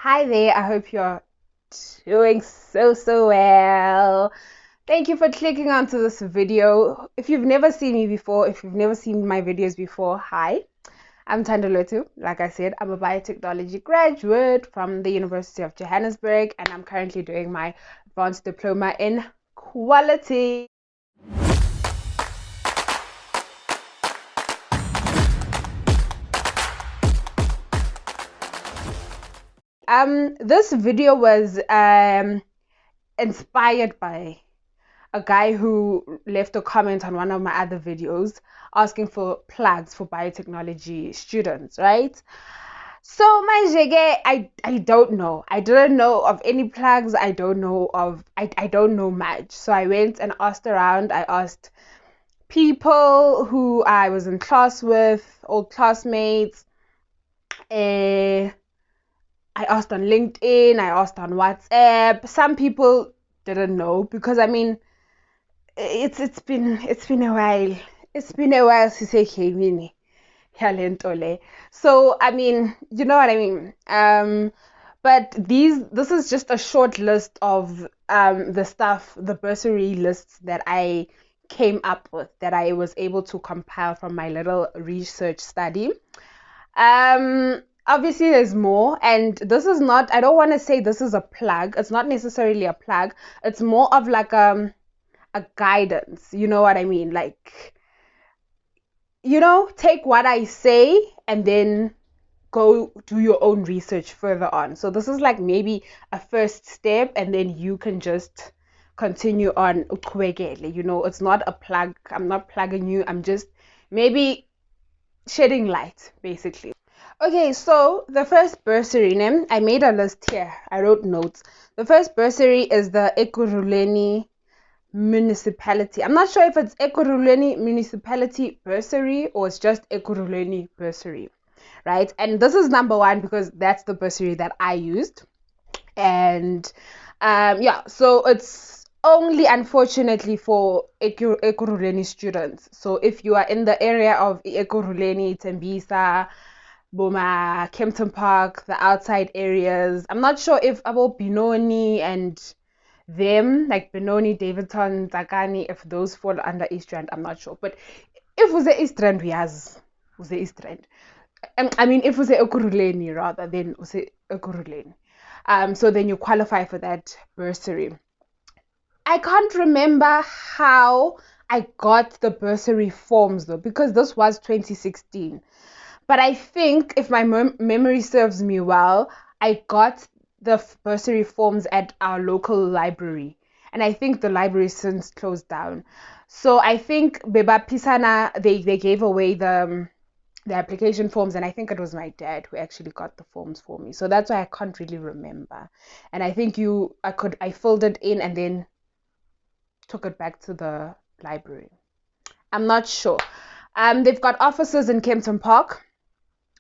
Hi there, I hope you're doing so well. Thank you for clicking onto this video. If you've never seen me before, if you've never seen my videos before, hi. I'm Thandolotu. Like I said, I'm a biotechnology graduate from the University of Johannesburg, and I'm currently doing my advanced diploma in quality. This video was inspired by a guy who left a comment on one of my other videos asking for plugs for biotechnology students, right? So my jege, I don't know. I didn't know of any plugs. I don't know much. So I went and asked around. I asked people who I was in class with, old classmates. I asked on LinkedIn, I asked on WhatsApp. Some people didn't know because I mean it's been a while. It's been a while since I came in. So I mean, you know what I mean. But this is just a short list of the bursary lists that I came up with, that I was able to compile from my little research study. Obviously there's more, and this is not, I don't want to say this is a plug. It's not necessarily a plug. It's more of like a guidance. You know what I mean? Like, take what I say and then go do your own research further on. So this is like maybe a first step, and then you can just continue on. It's not a plug. I'm not plugging you. I'm just maybe shedding light, basically. Okay, so the first bursary name, I made a list here. I wrote notes. The first bursary is the Ekurhuleni Municipality. I'm not sure if it's Ekurhuleni Municipality Bursary or it's just Ekurhuleni Bursary, right? And this is number one because that's the bursary that I used. And so it's only unfortunately for Ekurhuleni students. So if you are in the area of Ekurhuleni, Tembisa, Boma, Kempton Park, the outside areas. I'm not sure if about Benoni and them, like Benoni, Davidson, Zakani, if those fall under East Rand, I'm not sure. But if we say East Rand, we has East Rand. I mean, if we say Ekurhuleni rather, then we say Ekurhuleni. So then you qualify for that bursary. I can't remember how I got the bursary forms though, because this was 2016. But I think if my memory serves me well, I got the bursary forms at our local library. And I think the library since closed down. So I think Beba Pisana, they gave away the application forms, and I think it was my dad who actually got the forms for me. So that's why I can't really remember. And I think I filled it in and then took it back to the library. I'm not sure. They've got offices in Kempton Park.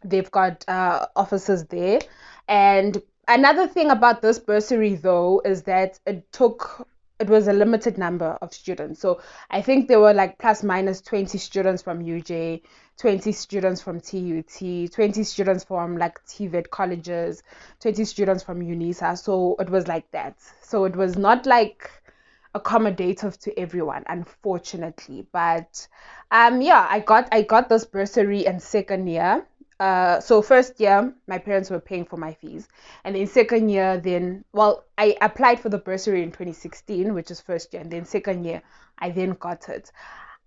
They've got offices there. And another thing about this bursary though is that it was a limited number of students. So I think there were like plus minus 20 students from UJ, 20 students from TUT, 20 students from like TVET colleges, 20 students from UNISA. So it was like that. So it was not like accommodative to everyone, unfortunately. But I got this bursary in second year. So first year my parents were paying for my fees, and then second year I applied for the bursary in 2016, which is first year, and then second year I then got it.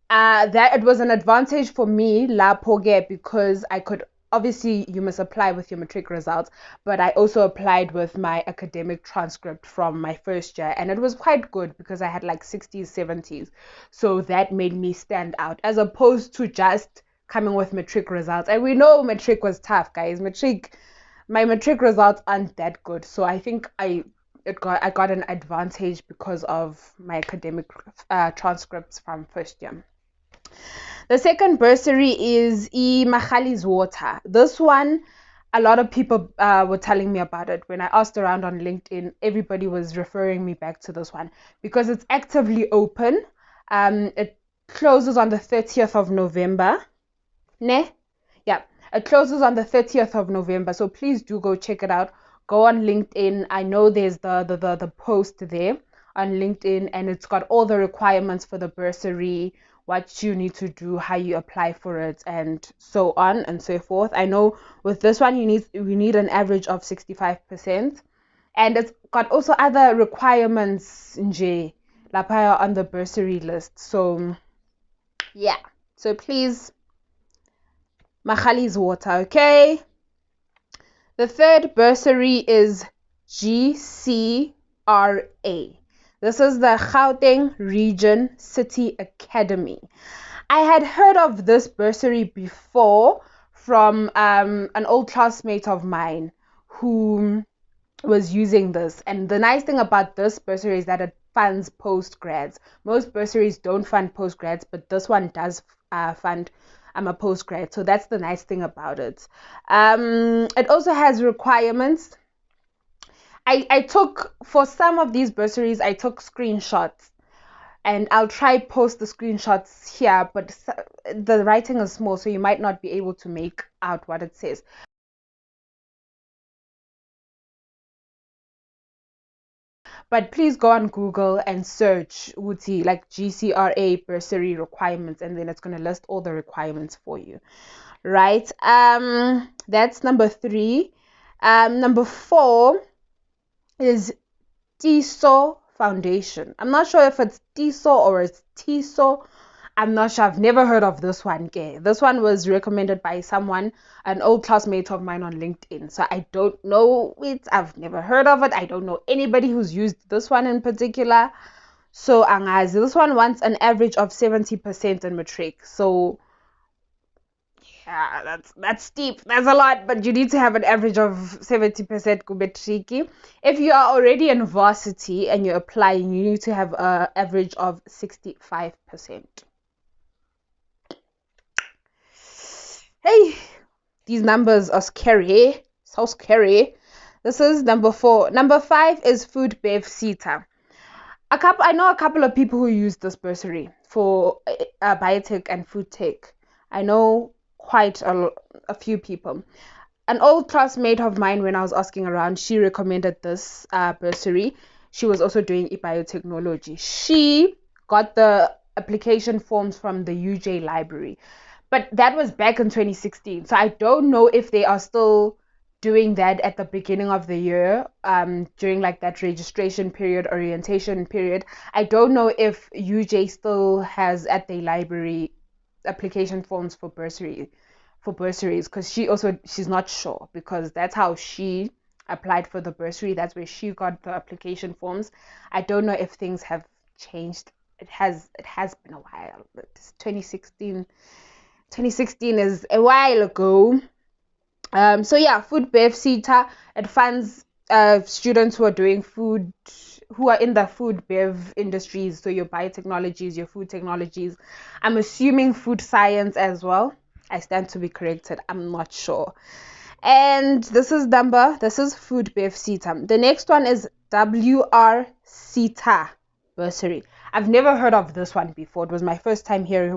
That it was an advantage for me la poge, because I could, obviously you must apply with your matric results, but I also applied with my academic transcript from my first year, and it was quite good because I had like 60s 70s, so that made me stand out as opposed to just coming with matric results. And we know matric was tough, guys. My matric results aren't that good, so I think I got an advantage because of my academic transcripts from first year. The second bursary is Mahali's Water. This one, a lot of people were telling me about it. When I asked around on LinkedIn, everybody was referring me back to this one because it's actively open. It closes on the 30th of November. It closes on the 30th of November. So please do go check it out. go on LinkedIn. I know there's the post there on LinkedIn, and it's got all the requirements for the bursary, what you need to do, how you apply for it, and so on and so forth. I know with this one we need an average of 65%, and it's got also other requirements nje lapha on the bursary list. So yeah, so please, Mahali's water, okay? The third bursary is GCRA. This is the Gauteng Region City Academy. I had heard of this bursary before from an old classmate of mine who was using this. And the nice thing about this bursary is that it funds post-grads. Most bursaries don't fund post-grads, but this one does fund a post-grad. So that's the nice thing about it. It also has requirements. I took, for some of these bursaries, I took screenshots, and I'll try post the screenshots here, but the writing is small, so you might not be able to make out what it says. But please go on Google and search Uti, like GCRA bursary requirements, and then it's going to list all the requirements for you. Right? That's number 3. Number 4 is TISO Foundation. I'm not sure if it's TISO or it's TISO. I'm not sure. I've never heard of this one. Okay. This one was recommended by someone, an old classmate of mine on LinkedIn. So I don't know it. I've never heard of it. I don't know anybody who's used this one in particular. So angazi, this one wants an average of 70% in matric. So yeah, that's steep. That's a lot, but you need to have an average of 70% kubetriki. If you are already in varsity and you're applying, you need to have an average of 65%. Hey, these numbers are scary. So scary. This is number 4. Number 5 is food bev CETA. I know a couple of people who use this bursary for biotech and food tech. I know quite a few people. An old classmate of mine, when I was asking around, she recommended this bursary. She was also doing biotechnology. She got the application forms from the UJ library, but that was back in 2016. So I don't know if they are still doing that at the beginning of the year, during like that registration period, orientation period. I don't know if UJ still has at the library application forms for bursaries, because she's not sure, because that's how she applied for the bursary. That's where she got the application forms. I don't know if things have changed. It has been a while. It's 2016 is a while ago. So yeah, food bev CETA, it funds students who are doing food, who are in the food bev industries. So your biotechnologies, your food technologies. I'm assuming food science as well. I stand to be corrected. I'm not sure. And this is food bev CETA. The next one is WR CETA bursary. I've never heard of this one before. It was my first time hearing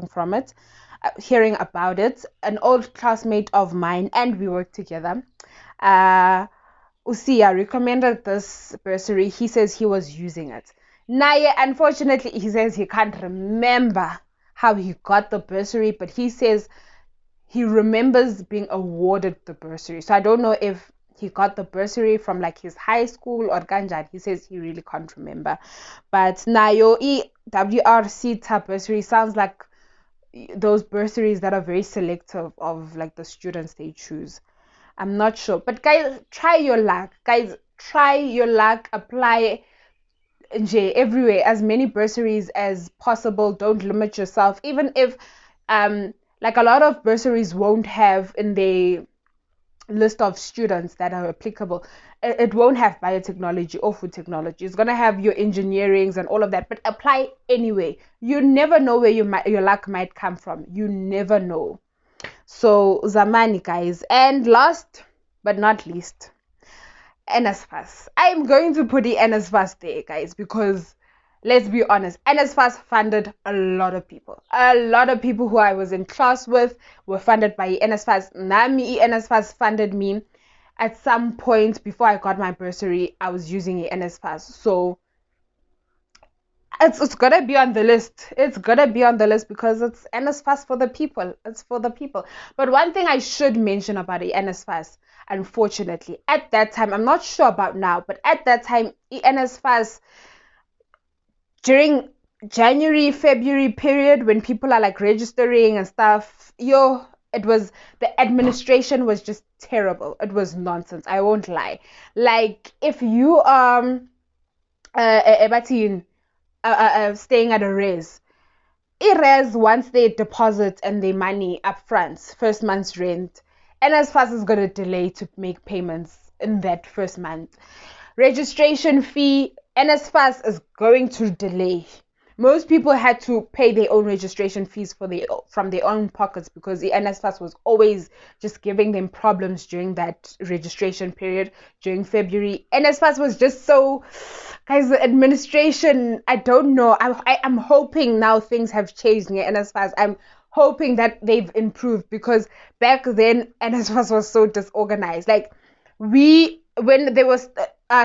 about it. An old classmate of mine, and we worked together, Usia, recommended this bursary. He says he was using it. Naye, unfortunately, he says he can't remember how he got the bursary, but he says he remembers being awarded the bursary. So I don't know if he got the bursary from like his high school or ganjad. He says he really can't remember. But Nayo WRC bursary sounds like those bursaries that are very selective of like the students they choose. I'm not sure, but guys, try your luck. Apply everywhere, as many bursaries as possible. Don't limit yourself, even if like a lot of bursaries won't have in the list of students that are applicable, it won't have biotechnology or food technology. It's going to have your engineerings and all of that, but apply anyway. You never know where your luck might come from. You never know. So zamani, guys. And last but not least, NSFAS. I'm going to put the NSFAS there, guys, because let's be honest, NSFAS funded a lot of people. A lot of people who I was in class with were funded by NSFAS. Nami NSFAS funded me. at some point before I got my bursary, I was using a NSFAS. So it's gonna be on the list. It's gonna be on the list because it's NSFAS for the people. It's for the people. But one thing I should mention about the NSFAS, unfortunately, at that time, I'm not sure about now, but at that time, NSFAS during January, February period when people are like registering and stuff, it was, the administration was just terrible. It was nonsense. I won't lie. Like if you staying at a res, once they deposit and their money up front, first month's rent, NSFAS is gonna delay to make payments in that first month. Registration fee, NSFAS is going to delay. Most people had to pay their own registration fees from their own pockets because the NSFAS was always just giving them problems during that registration period during February. NSFAS was just so, guys, the administration, I don't know. I'm hoping now things have changed in the NSFAS. I'm hoping that they've improved because back then NSFAS was so disorganized. Like when they was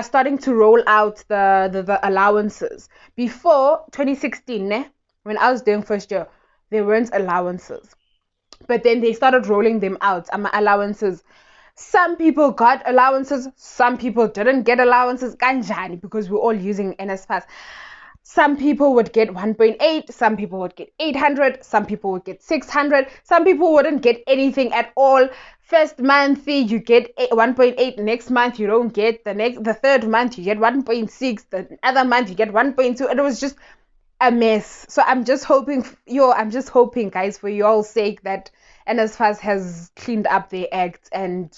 starting to roll out the allowances before 2016, when I was doing first year, there weren't allowances, but then they started rolling them out. Allowances. Some people got allowances, some people didn't get allowances. Kanjani, because we're all using NSFAS. Some people would get 1.8, some people would get 800, some people would get 600, some people wouldn't get anything at all. First month you get 1.8, next month you don't get, the third month you get 1.6, the other month you get 1.2. It was just a mess. So I'm just hoping, guys, for y'all's sake, that NSFAS has cleaned up their act and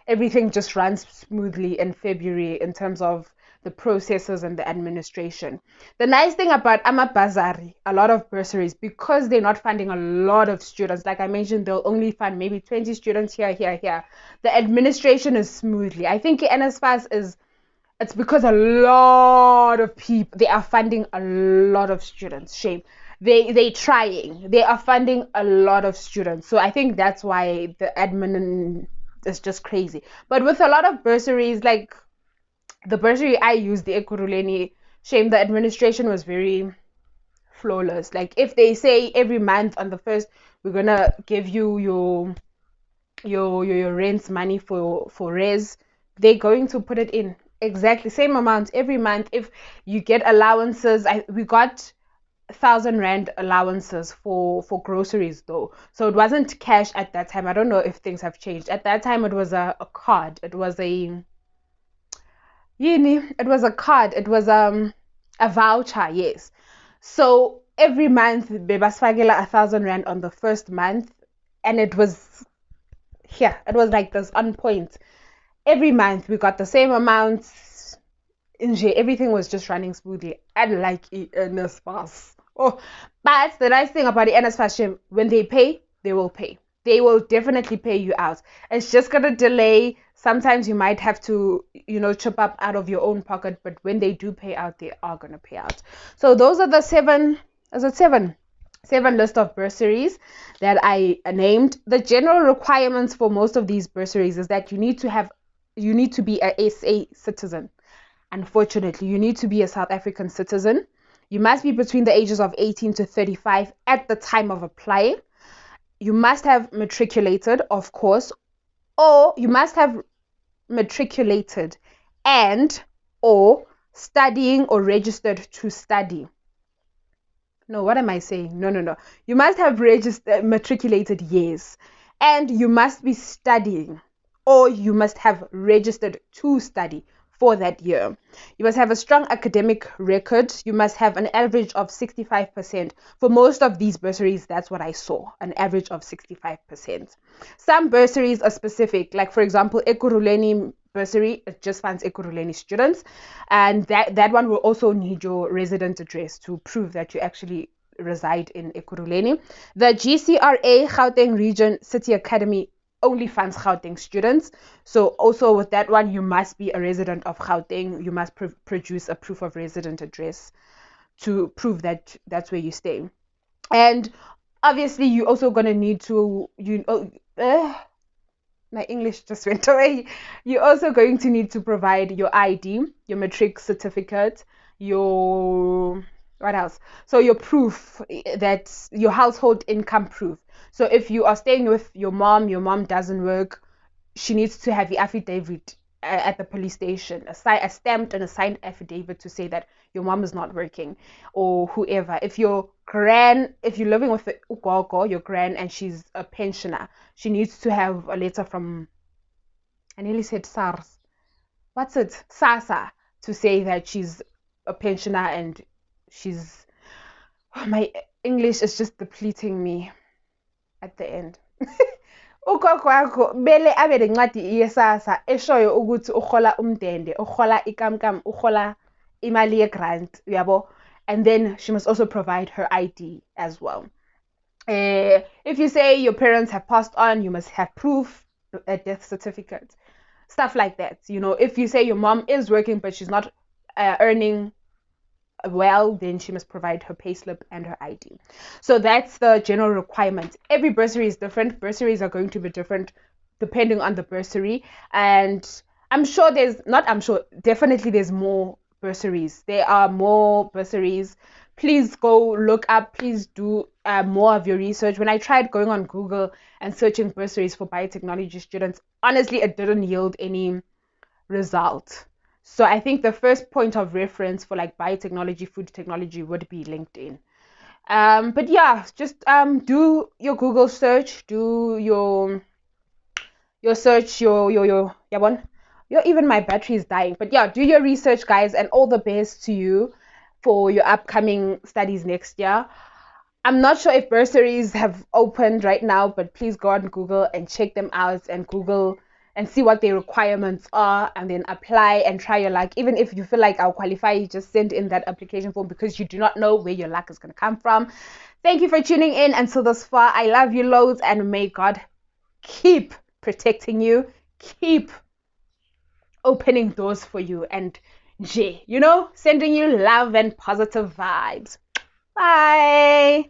everything just runs smoothly in February in terms of the processes and the administration. The nice thing about Bursary, a lot of bursaries, because they're not funding a lot of students, like I mentioned, they'll only fund maybe 20 students here. The administration is smoothly. I think NSFAS it's because a lot of people, they are funding a lot of students. Shame. They are funding a lot of students. So I think that's why the admin is just crazy. But with a lot of bursaries, like the bursary I used, the Ekurhuleni, shame, the administration was very flawless. Like if they say every month on the first, we're gonna give you your rent money for res, they're going to put it in exactly same amount every month. If you get allowances, we got 1,000 rand allowances for groceries though, so it wasn't cash at that time. I don't know if things have changed. At that time it was a card. It was a card. It was a voucher, yes. So every month bebasfagela 1,000 rand on the first month, and it was like this on point. Every month we got the same amounts. Everything was just running smoothly. Unlike NSFAS. Oh, but the nice thing about the NSFAS, when they pay, they will pay. They will definitely pay you out. It's just gonna delay. Sometimes you might have to, chip up out of your own pocket, but when they do pay out, they are gonna pay out. So those are the seven list of bursaries that I named. The general requirements for most of these bursaries is that you need to be a SA citizen. Unfortunately, you need to be a South African citizen. You must be between the ages of 18 to 35 at the time of applying. You must have matriculated, of course, or you must have matriculated and or studying or registered to study. No, what am I saying? No. You must have matriculated, yes, and you must be studying, or you must have registered to study for that year. You must have a strong academic record. You must have an average of 65%. For most of these bursaries, that's what I saw, an average of 65%. Some bursaries are specific, like for example, Ekurhuleni bursary, it just funds Ekurhuleni students, and that one will also need your resident address to prove that you actually reside in Ekurhuleni. The GCRA Gauteng Region City Academy only funds Gauteng students. So also with that one, you must be a resident of Gauteng. You must produce a proof of resident address to prove that that's where you stay. And obviously, you're also going to need to, My English just went away. You're also going to need to provide your ID, your matric certificate, your what else? So your proof that your household income proof. So if you are staying with your mom doesn't work, she needs to have the affidavit at the police station, a stamped and a signed affidavit to say that your mom is not working, or whoever. If you're living with ugogo, your gran, and she's a pensioner, she needs to have a letter from, I nearly said SARS. What's it? SASA, to say that she's a pensioner and she's. Oh, my English is just depleting me at the end. Ugogo wakho bele abe lencwadi yesasa eshoyo ukuthi uhola umndende, uhola ikamkam, uhola imali yegrant, uyabo. And then she must also provide her ID as well. If you say your parents have passed on, you must have proof, a death certificate, stuff like that. If you say your mom is working but she's not earning well, then she must provide her payslip and her ID. So that's the general requirement. Every bursary is different. Bursaries are going to be different depending on the bursary. And definitely there's more bursaries. There are more bursaries. Please go look up. Please do more of your research. When I tried going on Google and searching bursaries for biotechnology students, honestly, it didn't yield any result. So I think the first point of reference for like biotechnology, food technology would be LinkedIn. But yeah, just do your Google search, do your search, your yeah one. Even my battery is dying. But yeah, do your research, guys, and all the best to you for your upcoming studies next year. I'm not sure if bursaries have opened right now, but please go on Google and check them out and Google and see what their requirements are, and then apply and try your luck. Even if you feel like I'll qualify, you just send in that application form because you do not know where your luck is going to come from. Thank you for tuning in until this far. I love you loads, and may God keep protecting you, keep opening doors for you, and sending you love and positive vibes. Bye.